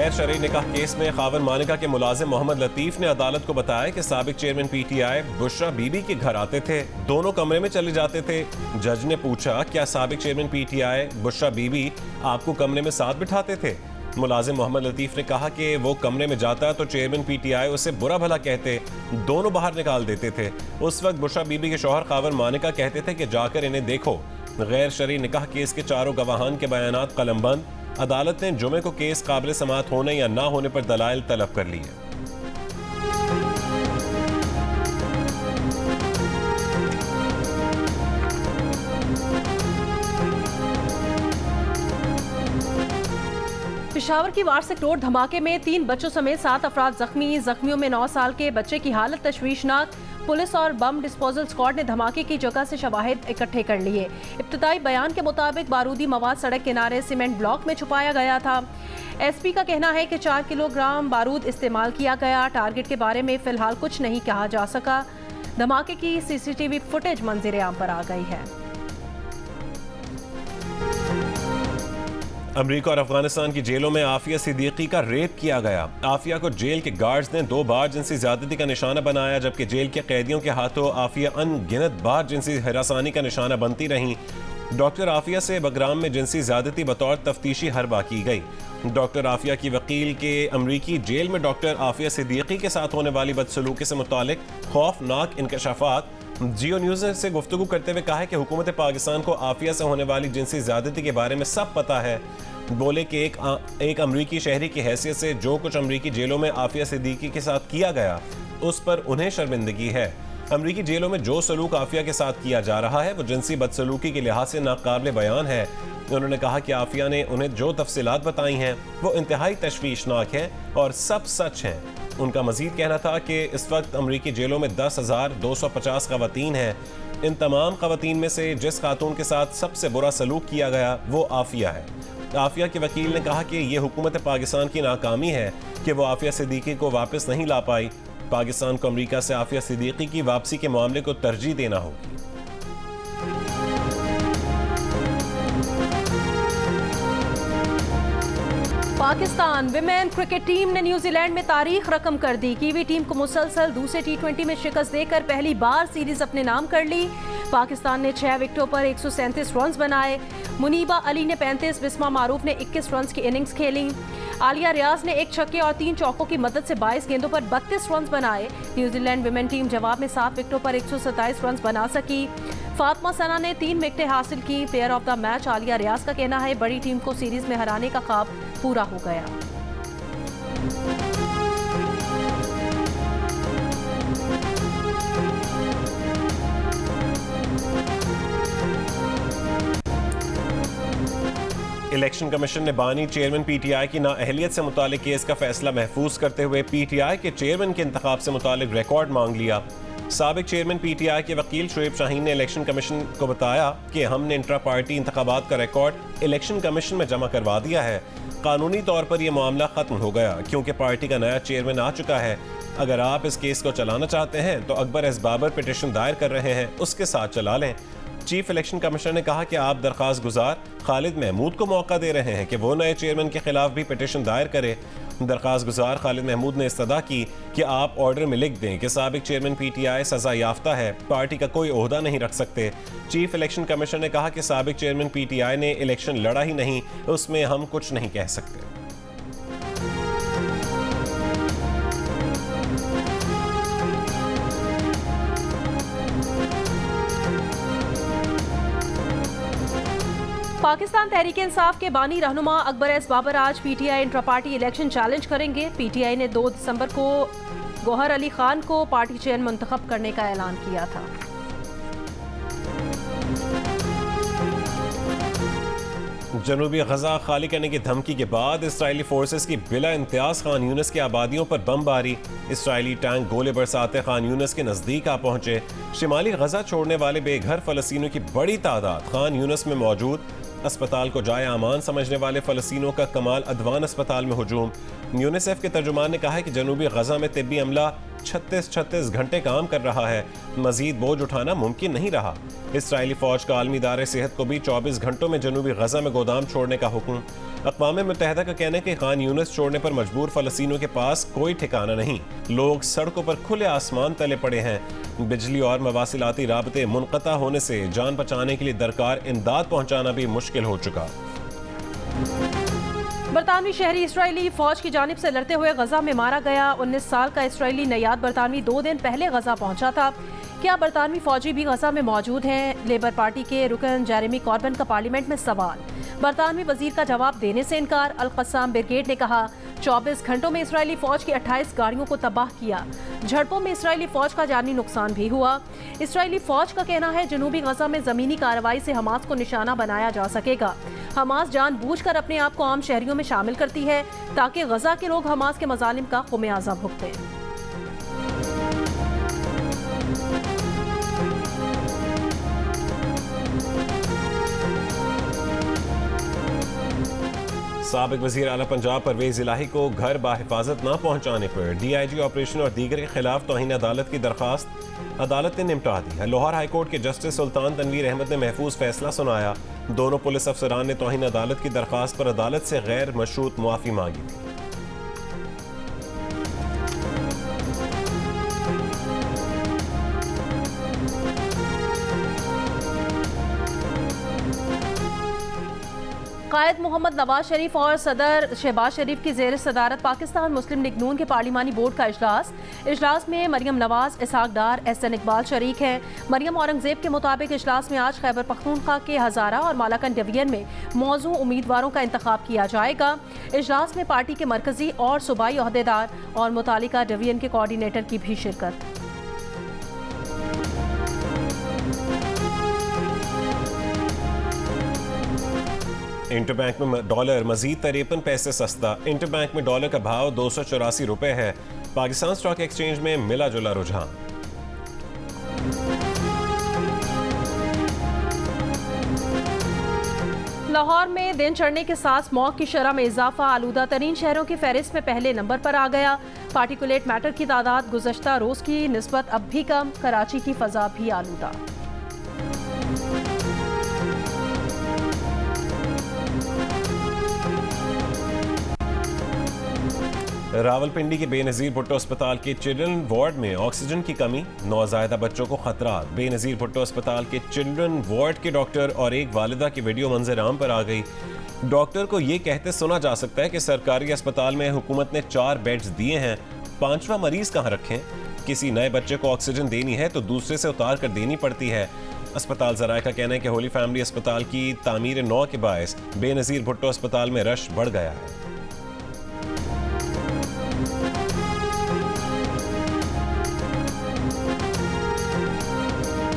गैर शरई निकाह केस में खावन मानिका के मुलाजिम मोहम्मद लतीफ ने अदालत को बताया कि साबिक चेयरमैन पीटीआई बुशरा बीबी के घर आते थे, दोनों कमरे में चले जाते थे। जज ने पूछा, क्या साबिक चेयरमैन पीटीआई बुशरा बीबी आपको कमरे में साथ बिठाते थे? मुलाजिम मोहम्मद लतीफ ने कहा कि वो कमरे में जाता तो चेयरमैन पीटीआई उसे बुरा भला कहते, दोनों बाहर निकाल देते थे। उस वक्त बुशरा बीबी के शौहर खावन मानिका कहते थे कि जाकर इन्हें देखो। गैर शरई निकाह केस के चारों गवाहान के बयानात कलमबंद। अदालत ने जुमे को केस काबिल समाअत होने या ना होने पर दलाइल तलब कर लिए। पेशावर की वारसिक रोड धमाके में 3 बच्चों समेत 7 अफराद जख्मी। जख्मियों में 9 साल के बच्चे की हालत तशवीशनाक। पुलिस और बम डिस्पोजल स्क्वाड ने धमाके की जगह से शवाहिद इकट्ठे कर लिए। इब्तदाई बयान के मुताबिक बारूदी मवाद सड़क किनारे सीमेंट ब्लॉक में छुपाया गया था। एसपी का कहना है कि 4 किलोग्राम बारूद इस्तेमाल किया गया। टारगेट के बारे में फिलहाल कुछ नहीं कहा जा सका। धमाके की सीसीटीवी फुटेज मंजर आम पर आ गई है। अमरीका और अफगानिस्तान की जेलों में आफिया सिद्दीकी का रेप किया गया। आफिया को जेल के गार्ड्स ने 2 बार जिनसी ज्यादती का निशाना बनाया, जबकि जेल के कैदियों के हाथों आफिया अनगिनत बार जिनसी हरासानी का निशाना बनती रहीं। डॉक्टर आफिया से बगराम में जिनसी ज्यादती बतौर तफ्तीशी हरबा की गई। डॉक्टर आफिया की वकील के अमरीकी जेल में डॉक्टर आफिया सिद्दीकी के साथ होने वाली बदसलूकी से मुतालिक खौफनाक इंकशाफात। जियो न्यूज़ से गुफ्तगू करते हुए कहा है कि हुकूमत पाकिस्तान को आफिया से होने वाली जिनसी ज्यादती के बारे में सब पता है। बोले कि एक अमरीकी शहरी की हैसियत से जो कुछ अमरीकी जेलों में आफिया सिद्दीकी के साथ किया गया उस पर उन्हें शर्मिंदगी है। अमरीकी जेलों में जो सलूक आफिया के साथ किया जा रहा है वो जिनसी बदसलूकी के लिहाज से नाकाबिल बयान है। उन्होंने कहा कि आफिया ने उन्हें जो तफसीलात बताई हैं वो इंतहाई तशवीशनाक हैं और सब सच हैं। उनका मजीद कहना था कि इस वक्त अमरीकी जेलों में 10,250 खवातीन हैं। इन तमाम खवातीन में से जिस खातून के साथ सबसे बुरा सलूक किया गया वो आफिया है। आफिया के वकील ने कहा कि यह हुकूमत पाकिस्तान की नाकामी है कि वो आफिया सिद्दीकी को वापस नहीं ला पाई। पाकिस्तान को अमरीका से आफिया सिद्दीकी की वापसी के मामले को तरजीह देना होगी। पाकिस्तान विमेन क्रिकेट टीम ने न्यूजीलैंड में तारीख रकम कर दी। कीवी टीम को मुसलसल दूसरे T20 में शिकस्त देकर पहली बार सीरीज अपने नाम कर ली। पाकिस्तान ने 6 विकेटों पर 137 रन बनाए। मुनीबा अली ने 35, बिस्मा मारूफ ने 21 रन की इनिंग्स खेली। आलिया रियाज ने 1 छक्के और 3 चौकों की मदद से 22 गेंदों पर 32 रन बनाए। न्यूजीलैंड विमेन टीम जवाब में 7 विकेटों पर 127 रन बना सकी। फातिमा सना ने 3 विकेटें हासिल की। Player of the match Aliya Riaz का कहना है बड़ी टीम को सीरीज में हराने का ख्वाब पूरा हो गया। इलेक्शन कमीशन ने बानी चेयरमैन पीटीआई की नाअहलियत से मुतालिक केस का फैसला महफूज करते हुए पीटीआई के चेयरमैन के इंतखाब से मुतालिक रिकॉर्ड मांग लिया। साबिक चेयरमैन पीटीआई के वकील शुएब शाहीन ने इलेक्शन कमीशन को बताया कि हमने इंट्रा पार्टी इंतखाबात का रिकॉर्ड इलेक्शन कमीशन में जमा करवा दिया है। कानूनी तौर पर यह मामला खत्म हो गया क्योंकि पार्टी का नया चेयरमैन आ चुका है। अगर आप इस केस को चलाना चाहते हैं तो अकबर एस बाबर पिटीशन दायर कर रहे हैं, उसके साथ चला लें। चीफ इलेक्शन कमिश्नर ने कहा कि आप दरख्वास्त गुजार खालिद महमूद को मौका दे रहे हैं कि वो नए चेयरमैन के खिलाफ भी पिटीशन दायर करे। दरख्वास्त गुजार खालिद महमूद ने इस्तदा की कि आप ऑर्डर में लिख दें कि साबिक चेयरमैन पीटीआई सजा याफ्ता है, पार्टी का कोई ओहदा नहीं रख सकते। चीफ इलेक्शन कमिश्नर ने कहा कि साबिक चेयरमैन पीटीआई ने इलेक्शन लड़ा ही नहीं, उसमें हम कुछ नहीं कह सकते। पाकिस्तान तहरीक इंसाफ के बानी रहनुमा अकबर एस बाबर आज PTI intra party election challenge करेंगे। पीटीआई ने 2 दिसंबर को गौहर अली खान को पार्टी चेयरमैन मुंतखब करने का ऐलान किया था। जनूबी गजा खाली करने की धमकी के बाद इसराइली फोर्सेस की बिला इम्तियाज खान यूनिस की आबादियों पर बमबारी। इसराइली टैंक गोले बरसाते खान यूनिस के नजदीक आ पहुंचे। शिमाली गजा छोड़ने वाले बेघर फलस्तीनियों की बड़ी तादाद खान यूनिस में मौजूद। अस्पताल को जाए अमान समझने वाले फलस्तीनों का कमाल अदवान अस्पताल में हुजूम। यूनिसेफ के तर्जुमान ने कहा है कि जनूबी गजा में तिब्बी अमला 36 घंटे काम कर रहा है। मजीद बोझ उठाना मुमकिन नहीं रहा। इसराइली फौज का आलमी इदारे सेहत को भी 24 घंटों में जनूबी गजा में गोदाम छोड़ने का हुक्म। अक़वाम मुत्तहिदा का कहना है कि खान यूनिस छोड़ने पर मजबूर फ़लस्तीनियों के पास कोई ठिकाना नहीं। लोग सड़कों पर खुले आसमान तले पड़े हैं। बिजली और मवासिलाती राबते मुनक़ता होने से जान बचाने के लिए दरकार इमदाद पहुँचाना भी मुश्किल हो चुका। बरतानवी शहरी इसराइली फौज की जानिब से लड़ते हुए गजा में मारा गया। 19 साल का इसराइली नयाद बरतानवी 2 दिन पहले गजा पहुंचा था। क्या बरतानवी फौजी भी गजा में मौजूद हैं? लेबर पार्टी के रुकन जेरेमी कॉर्बन का पार्लियामेंट में सवाल। बरतानवी वजीर का जवाब देने से इनकार। अल-क़स्साम ब्रिगेड ने कहा 24 घंटों में इसराइली फौज की 28 गाड़ियों को तबाह किया। झड़पों में इसराइली फौज का जानी नुकसान भी हुआ। इसराइली फौज का कहना है जनूबी गजा में जमीनी कार्रवाई से हमास को निशाना बनाया जा सकेगा। हमास जानबूझकर अपने आप को आम शहरियों में शामिल करती है ताकि गजा के लोग हमास के मजालिम का ख़ुमियाजा भुगतें। साबिक वज़ीर आला पंजाब परवेज़ इलाही को घर बाहिफाजत न पहुँचाने पर DIG ऑपरेशन और दीगर के खिलाफ तौहीन अदालत की दरखास्त अदालत ने निपटा दी है। लाहौर हाई कोर्ट के जस्टिस सुल्तान तनवीर अहमद ने महफूज फैसला सुनाया। दोनों पुलिस अफसरान ने तौहीन अदालत की दरखास्त पर अदालत से गैर मशरूत मुआफ़ी मांगी थी। कायद मोहम्मद नवाज शरीफ और सदर शहबाज शरीफ की ज़ेर सदारत पाकिस्तान मुस्लिम लीग नून के पार्लिमानी बोर्ड का इजलास में मरियम नवाज, इसहाक डार, SN इकबाल शरीक हैं। मरियम औरंगजेब के मुताबिक इजलास में आज खैबर पख्तूनख्वा के हज़ारा और मालाकन डिवीजन में मौजू उम्मीदवारों का इंतखाब किया जाएगा। इजलास में पार्टी के मरकजी और सूबाई ओहदेदार और मुतालिका डिवीजन के कोऑर्डिनेटर की भी शिरकत। इंटरबैंक में डॉलर मजीद 53 पैसे सस्ता। इंटरबैंक में डॉलर का भाव 284 रुपए है। पाकिस्तान स्टॉक एक्सचेंज में मिला जुला रुझान। लाहौर में दिन चढ़ने के साथ स्मॉग की शरह में इजाफा। आलूदा तरीन शहरों की फहरिस्त में पहले नंबर पर आ गया। पार्टिकुलेट मैटर की तादाद गुज़श्ता रोज की निस्बत अब भी कम। कराची की फजा भी आलूदा। रावलपिंडी के बेनज़ीर भुट्टो अस्पताल के चिल्ड्रन वार्ड में ऑक्सीजन की कमी। नौज़ायदा बच्चों को खतरा। बेनज़ीर भुट्टो अस्पताल के चिल्ड्रन वार्ड के डॉक्टर और एक वालिदा की वीडियो मंजर आम पर आ गई। डॉक्टर को ये कहते सुना जा सकता है कि सरकारी अस्पताल में हुकूमत ने 4 बेड्स दिए हैं, 5वां मरीज कहाँ रखें। किसी नए बच्चे को ऑक्सीजन देनी है तो दूसरे से उतार कर देनी पड़ती है। अस्पताल ज़राए का कहना है कि होली फैमिली अस्पताल की तामीर नौ के बायस बेनज़ीर भुट्टो अस्पताल में रश बढ़ गया है।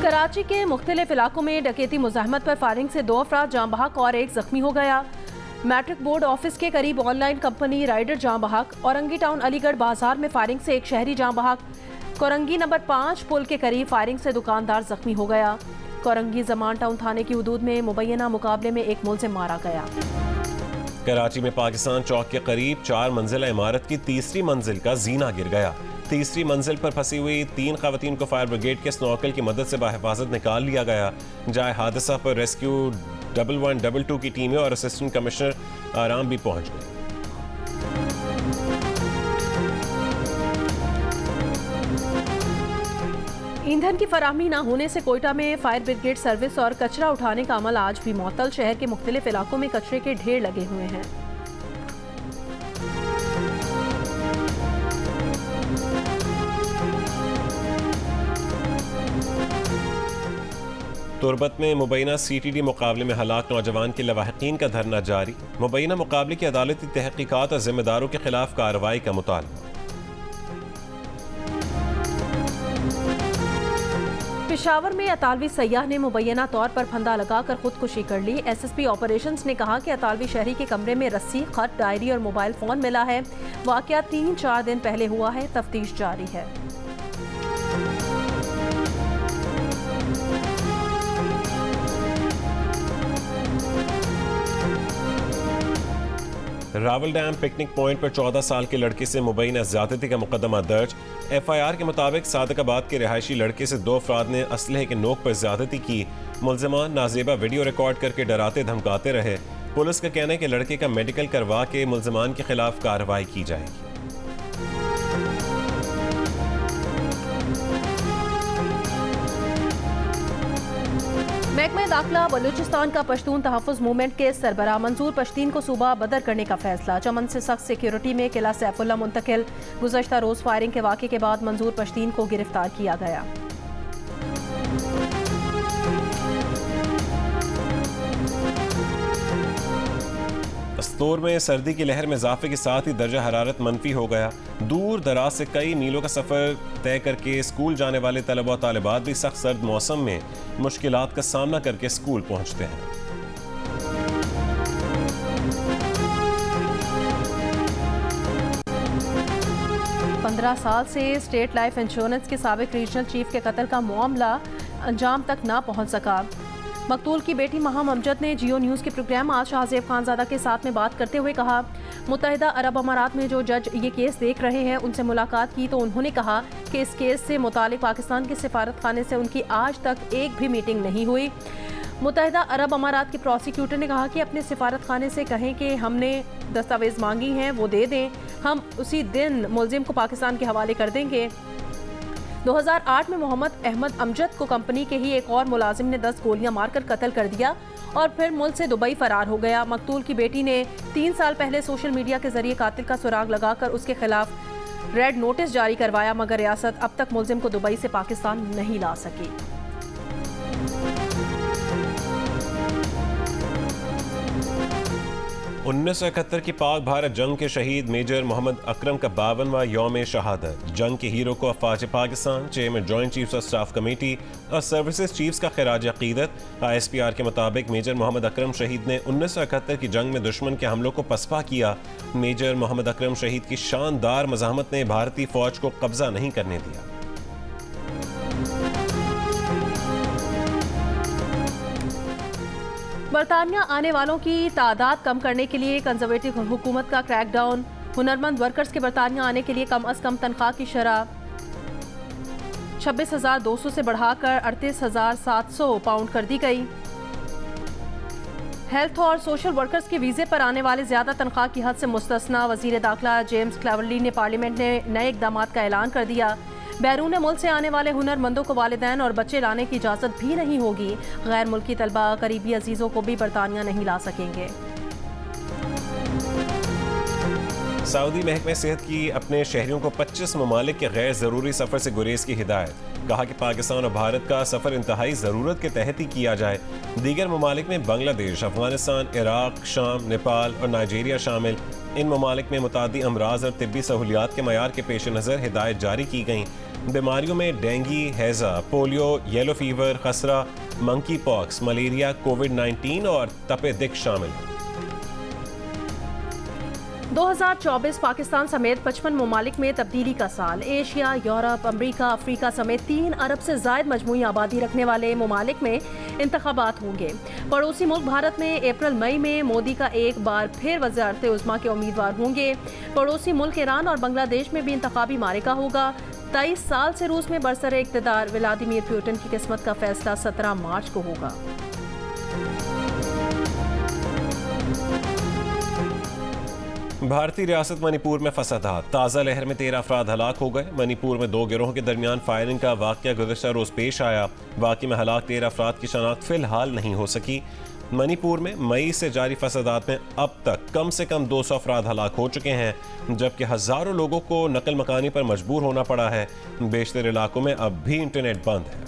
कराची के मुख्तलिफ इलाकों में डकैती मुज़ाहमत पर फायरिंग से 2 अफराद जाँ बहक और 1 जख्मी हो गया। मैट्रिक बोर्ड ऑफिस के करीब ऑनलाइन कंपनी राइडर जाँ बहक। औरंगी टाउन अलीगढ़ बाजार में फायरिंग से 1 शहरी जाँ बहक। कोरंगी नंबर 5 पुल के करीब फायरिंग से दुकानदार जख्मी हो गया। कोरंगी जमान टाउन थाने की हदूद में मुबैना मुकाबले में 1 मुलजिम मारा गया। कराची में पाकिस्तान चौक के करीब 4 मंजिला इमारत की तीसरी मंजिल का जीना गिर गया। तीसरी मंजिल पर फंसी हुई 3 खवातीन को फायर ब्रिगेड के स्नॉर्कल की मदद से बाहिफाजत निकाल लिया गया। जाए हादसा पर रेस्क्यू 1122 की टीमें और असिस्टेंट कमिश्नर आराम भी पहुंच गए। ईंधन की फराहमी न होने से कोयटा में फायर ब्रिगेड सर्विस और कचरा उठाने का अमल आज भी मुअत्तल। शहर के मुख्तलिफ इलाकों में कचरे के ढेर लगे हुए हैं। तुरबत में मुबैना CTD मुकाबले में हलाक नौजवान के लवाहिकीन का धरना जारी। मुबैना मुकाबले की अदालती तहकीकात और जिम्मेदारों के खिलाफ कार्रवाई का मुतालबा। पेशावर में अतालवी सयाह ने मुबैना तौर पर फंदा लगाकर खुदकुशी कर ली। SSP ऑपरेशंस ने कहा कि अतालवी शहरी के कमरे में रस्सी, खत, डायरी और मोबाइल फोन मिला है। वाकया 3-4 दिन पहले हुआ है। तफ्तीश जारी है। रावल डैम पिकनिक पॉइंट पर 14 साल के लड़के से मुबैना ज़्यादती का मुकदमा दर्ज। FIR के मुताबिक सादकाबाद के रिहायशी लड़के से 2 अफराद ने असलहे के नोक पर ज़्यादती की। मुल्ज़िमान नाजेबा वीडियो रिकॉर्ड करके डराते धमकाते रहे। पुलिस का कहना है कि लड़के का मेडिकल करवा के मुल्ज़िमान के खिलाफ कार्रवाई की जाएगी। महकमा दाखिला बलूचिस्तान का पश्तून तहफ़्फ़ुज़ मूवमेंट के सरबराह मंसूर पश्तीन को सूबा बदर करने का फैसला। चमन से सख्त सिक्योरिटी में किला सैफुल्ला मुंतकिल। गुज़श्ता रोज़ फायरिंग के वाक़े के बाद मंसूर पश्तीन को गिरफ्तार किया गया। अस्तोर में सर्दी की लहर में इजाफे के साथ ही दर्जा हरारत मनफी हो गया। दूर दराज से कई मीलों का सफ़र तय करके स्कूल जाने वाले तलबा और तालिबात भी सख्त सर्द मौसम में मुश्किलात का सामना करके स्कूल पहुंचते हैं। पंद्रह साल से स्टेट लाइफ इंश्योरेंस के साबिक रीजनल चीफ के कत्ल का मामला अंजाम तक ना पहुंच सका। मकतूल की बेटी महम अमजद ने जियो न्यूज़ के प्रोग्राम आज शाहजेब खानजादा के साथ में बात करते हुए कहा, मुत्तहिदा अरब अमारात में जो जज ये केस देख रहे हैं उनसे मुलाकात की तो उन्होंने कहा कि इस केस से मुतालिक पाकिस्तान के सिफारत खाने से उनकी आज तक एक भी मीटिंग नहीं हुई। मुत्तहिदा अरब अमारात के प्रोसिक्यूटर ने कहा कि अपने सिफारत खाने से कहें कि हमने दस्तावेज मांगी हैं वो दे दें, हम उसी दिन मुलजिम को पाकिस्तान के हवाले कर देंगे। 2008 में मोहम्मद अहमद अमजद को कंपनी के ही एक और मुलाजिम ने 10 गोलियां मारकर कत्ल कर दिया और फिर मुल्क से दुबई फरार हो गया। मकतूल की बेटी ने 3 साल पहले सोशल मीडिया के जरिए कातिल का सुराग लगाकर उसके खिलाफ रेड नोटिस जारी करवाया, मगर रियासत अब तक मुल्जिम को दुबई से पाकिस्तान नहीं ला सकी। 1971 की पाक भारत जंग के शहीद मेजर मोहम्मद अकरम का 52वां यौम शहादत। जंग के हीरो को अफवाज Pakistan, chairman joint chiefs of staff committee और सर्विसेज चीफ्स का खिराज अकीदत। ISPR के मुताबिक मेजर मोहम्मद अकरम शहीद ने 1971 की जंग में दुश्मन के हमलों को पसपा किया। मेजर मोहम्मद अकरम शहीद की शानदार मज़ाहमत ने भारतीय फौज को कब्जा नहीं करने दिया। बरतानिया आने वालों की तादाद कम करने के लिए कंजर्वेटिव हुकूमत का क्रैकडाउन। हुनरमंद वर्कर्स के बरतानिया आने के लिए कम अज कम तनख्वाह की शरह 26,200 से बढ़ाकर 38,700 पाउंड कर दी गई। हेल्थ और सोशल वर्कर्स के वीज़े पर आने वाले ज़्यादा तनख्वाह की हद से मुस्तस्ना। वज़ीर दाखिला जेम्स क्लेवरली ने पार्लियामेंट में नए इक़दाम का ऐलान कर दिया। बैरून मुल्क से आने वाले हुनरमंदों को वालिदैन और बच्चे लाने की इजाज़त भी नहीं होगी। गैर मुल्की तलबा करीबी अजीज़ों को भी बरतानिया नहीं ला सकेंगे। सऊदी महकमे सेहत की अपने शहरियों को 25 ममालिक के गैर ज़रूरी सफ़र से गुरेज की हिदायत। कहा कि पाकिस्तान और भारत का सफ़र इंतहाई ज़रूरत के तहत ही किया जाए। दीगर ममालिक में बांग्लादेश, अफगानिस्तान, इराक, शाम, नेपाल और नाइजीरिया शामिल। इन ममालिक में मुतादी अमराज और तिब्बी सहूलियात के मयार के पेश नज़र हिदायत जारी की गई। बीमारियों में डेंगी, हैज़ा, पोलियो, येलो फीवर, खसरा, मंकी पॉक्स, मलेरिया, कोविड-19 और तपे दिक शामिल हैं। 2024 पाकिस्तान समेत 55 ममालिक में तब्दीली का साल। एशिया, यूरोप, अमरीका, अफ्रीका समेत 3 अरब से ज़ायद मजमूई आबादी रखने वाले ममालिक में इंतखाबात होंगे। पड़ोसी मुल्क भारत में अप्रैल मई में मोदी का एक बार फिर वज़ीर उज़्मा के उम्मीदवार होंगे। पड़ोसी मुल्क ईरान और बांग्लादेश में भी इंतखाबी मारिका होगा। 23 साल से रूस में बरसरे इक़्तिदार व्लादिमीर पुतिन की किस्मत का फैसला 17 मार्च को होगा। भारतीय रियासत मणिपुर में फसादात। ताज़ा लहर में 13 अफराद हलाक हो गए। मणिपुर में 2 गिरोहों के दरमियान फायरिंग का वाक़या गुज़श्ता रोज़ पेश आया। वाक़े में हलाक 13 अफराद की शनाख्त फ़िलहाल नहीं हो सकी। मणिपुर में मई से जारी फसादात में अब तक कम से कम 200 अफराद हलाक हो चुके हैं, जबकि हज़ारों लोगों को नकल मकानी पर मजबूर होना पड़ा है। बेशतर इलाकों में अब भी इंटरनेट बंद है।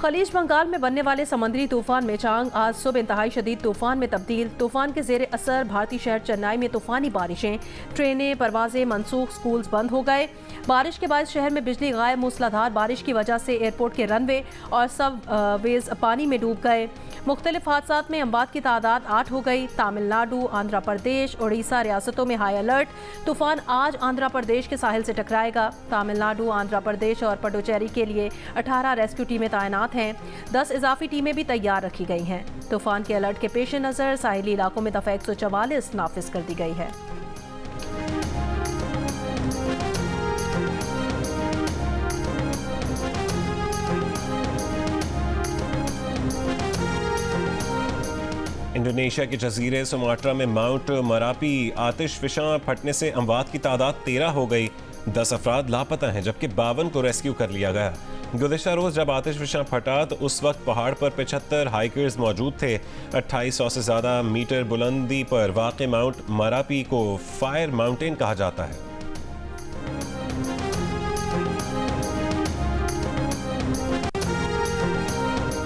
खलीज बंगाल में बनने वाले समुद्री तूफान मेचांग आज सुबह इंतहाई शदीद तूफान में तब्दील। तूफान के जेर असर भारतीय शहर चेन्नई में तूफानी बारिशें, ट्रेनें, परवाजें मनसूख, स्कूल्स बंद हो गए। बारिश के बाद शहर में बिजली गायब। मूसलाधार बारिश की वजह से एयरपोर्ट के रनवे और सब वेज पानी में डूब गए। मुख्तलिफ हादसात में अमवात की तादाद 8 हो गई। तमिलनाडु, आंध्र प्रदेश, उड़ीसा रियासतों में हाई अलर्ट। तूफान आज आंध्र प्रदेश के साहिल से टकराएगा। तमिलनाडु, आंध्र प्रदेश और पुडुचेरी के लिए 18 रेस्क्यू टीमें तैनात हैं। 10 इजाफी टीमें भी तैयार रखी गई हैं। तूफान के अलर्ट के पेश नज़र साहिली इलाकों में दफ़ा 144 नाफिज कर दी गई है। इंडोनेशिया के जजीरे सुमात्रा में माउंट मरापी आतिशफिशां फटने से अमवात की तादाद 13 हो गई। 10 अफराद लापता हैं जबकि 52 को रेस्क्यू कर लिया गया। गुज़िश्ता रोज़ जब आतिशफिशां फटा तो उस वक्त पहाड़ पर 75 हाइकर्स मौजूद थे। 2800 से ज़्यादा मीटर बुलंदी पर वाक़े माउंट मरापी को फायर माउंटेन कहा जाता है।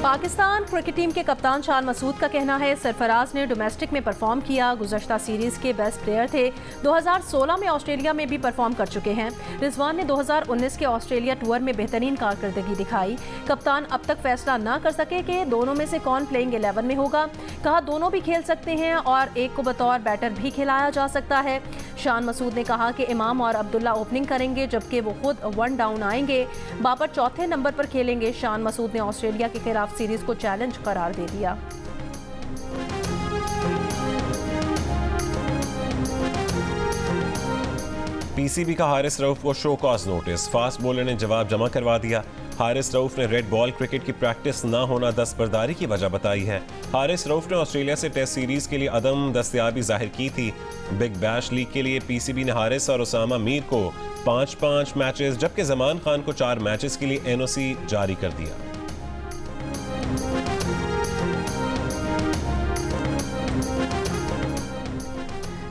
पाकिस्तान क्रिकेट टीम के कप्तान शान मसूद का कहना है सरफराज ने डोमेस्टिक में परफॉर्म किया, गुज़श्ता सीरीज के बेस्ट प्लेयर थे। 2016 में ऑस्ट्रेलिया में भी परफॉर्म कर चुके हैं। रिजवान ने 2019 के ऑस्ट्रेलिया टूर में बेहतरीन कारकर्दगी दिखाई। कप्तान अब तक फैसला ना कर सके कि दोनों में से कौन प्लेइंग 11 में होगा। कहा दोनों भी खेल सकते हैं और एक को बतौर बैटर भी खिलाया जा सकता है। शान मसूद ने कहा कि इमाम और अब्दुल्ला ओपनिंग करेंगे जबकि वो खुद 1 डाउन आएंगे। बाबर चौथे नंबर पर खेलेंगे। शान मसूद ने ऑस्ट्रेलिया के खिलाफ सीरीज को चैलेंज करार दे दिया। पीसीबी का हारिस रऊफ को show cause notice. Fast bowler ने जवाब जमा करवा दिया। हारिस रऊफ ने रेड बॉल क्रिकेट की प्रैक्टिस ना होना दस्तबरदारी की वजह बताई है। हारिस रऊफ ने ऑस्ट्रेलिया से टेस्ट सीरीज के लिए अदम दस्तयाबी जाहिर की थी। बिग बैश लीग के लिए पीसीबी ने हारिस और उसामा मीर को 5-5 मैचेस जबकि जमान खान को 4 मैचेस के लिए एनओसी जारी कर दिया।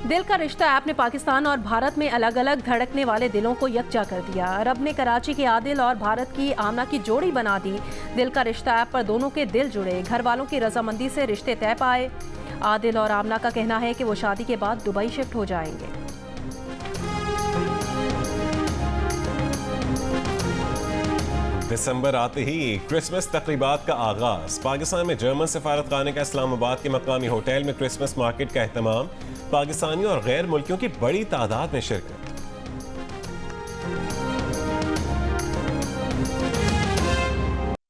दिल का रिश्ता ऐप ने पाकिस्तान और भारत में अलग अलग धड़कने वाले दिलों को यकजा कर दिया। अरब ने कराची के आदिल और भारत की आमना की जोड़ी बना दी। दिल का रिश्ता ऐप पर दोनों के दिल जुड़े। घर वालों की रजामंदी से रिश्ते तय पाए। आदिल और आमना का कहना है कि वो शादी के बाद दुबई शिफ्ट हो जाएंगे। दिसंबर आते ही क्रिसमस तकरीबात का आगाज। पाकिस्तान में जर्मन सफारतखाने का इस्लामाबाद के मकामी होटल में क्रिसमस मार्केट का एहतमाम। पाकिस्तानियों और गैर मुल्कियों की बड़ी तादाद में शिरकत।